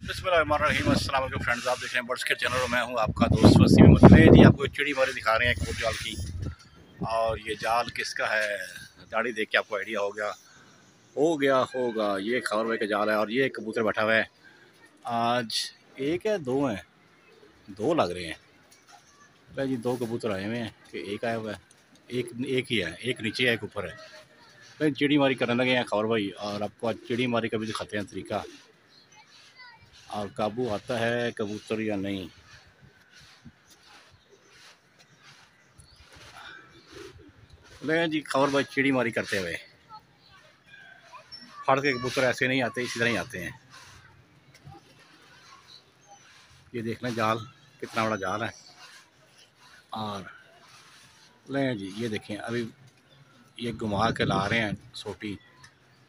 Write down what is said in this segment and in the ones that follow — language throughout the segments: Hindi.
बिस्मिल्लाहिर्रहमानिर्रहीम। अस्सलाम वालेकुम फ्रेंड्स, आप देख रहे हैं बर्ड्स के चैनल और मैं हूं आपका दोस्त वसीम अहमद जी। आपको चिड़ी मारी दिखा रहे हैं कबूतर जाल की। और ये जाल किसका है, दाढ़ी देख के आपको आइडिया हो गया होगा। ये खबर भाई का जाल है और ये कबूतर बैठा हुआ है। आज एक है, दो हैं, दो लग रहे हैं। भाई जी दो कबूतर आए हुए हैं कि एक आया हुआ है? एक एक ही है, एक नीचे है, एक ऊपर है। भाई चिड़ी मारी करने लगे हैं खबर भाई, और आपको आज चिड़ी मारी का भी दिखाते हैं तरीका, और काबू आता है कबूतर या नहीं। ले जी खबर भाई चिड़ी मारी करते हुए। फड़ के कबूतर ऐसे नहीं आते, इसी तरह ही आते हैं। ये देख लें जाल, कितना बड़ा जाल है। और लें जी ये देखें, अभी ये घुमा के ला रहे हैं सोटी।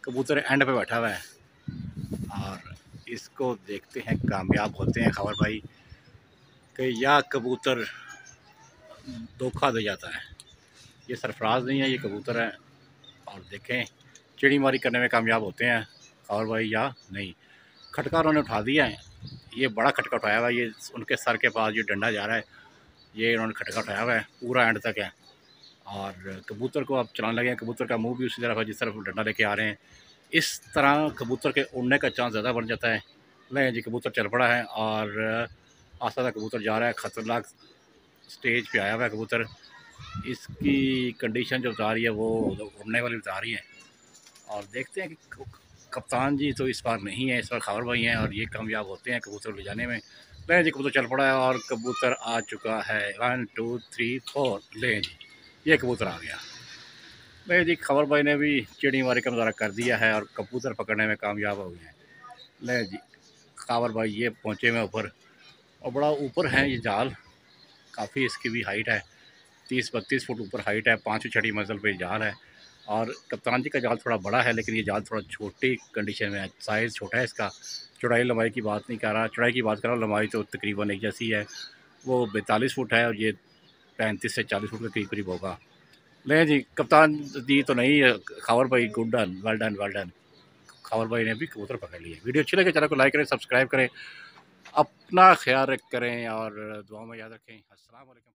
कबूतर एंड पे बैठा हुआ है और इसको देखते हैं कामयाब होते हैं खबर भाई कि या कबूतर धोखा दे जाता है। ये सरफराज नहीं है, ये कबूतर है। और देखें चिड़ी मारी करने में कामयाब होते हैं खबर भाई या नहीं। खटका उन्होंने उठा दिया है, ये बड़ा खटका उठाया हुआ है। ये उनके सर के पास जो डंडा जा रहा है, ये इन्होंने खटका उठाया हुआ है, पूरा एंड तक है। और कबूतर को आप चलाने लगे हैं। कबूतर का मुंह भी उसी तरफ है जिस तरफ डंडा लेके आ रहे हैं। इस तरह कबूतर के उड़ने का चांस ज़्यादा बढ़ जाता है। नहीं जी कबूतर चल पड़ा है और आस्ता आस्ता कबूतर जा रहा है। ख़तरनाक स्टेज पे आया हुआ है कबूतर। इसकी कंडीशन जो बता रही है वो उड़ने वाली बता रही है। और देखते हैं कि कप्तान जी तो इस बार नहीं है, इस बार खबर भाई हैं और ये कामयाब होते हैं कबूतर ले जाने में। ले जी कबूतर चल पड़ा है और कबूतर आ चुका है। 1 2 3 4। ले जी ये कबूतर आ गया। ले जी खबर भाई ने भी चिड़ी मारी का मुजाहरा कर दिया है और कबूतर पकड़ने में कामयाब हो गए हैं। ले जी खबर भाई ये पहुँचे में ऊपर, और बड़ा ऊपर है ये जाल। काफ़ी इसकी भी हाइट है, 30-32 फुट ऊपर हाइट है। 5वीं छठी मंजिल पे जाल है। और कप्तान जी का जाल थोड़ा बड़ा है, लेकिन ये जाल थोड़ा छोटी कंडीशन में है, साइज़ छोटा है इसका। चौड़ाई लंबाई की बात नहीं कर रहा, चौड़ाई की बात कर रहा हूँ, लंबाई तो तकरीबन एक जैसी है। वो 42 फुट है और ये 35 से 40 फुट के करीब करीब होगा। नहीं जी कप्तान जी तो नहीं है। खबर भाई good done, well done, well done. खबर भाई ने भी कबूतर पकड़ लिए। वीडियो अच्छी लगे चैनल को लाइक करें, सब्सक्राइब करें, अपना ख्याल करें और दुआ में याद रखें। अस्सलाम वालेकुम।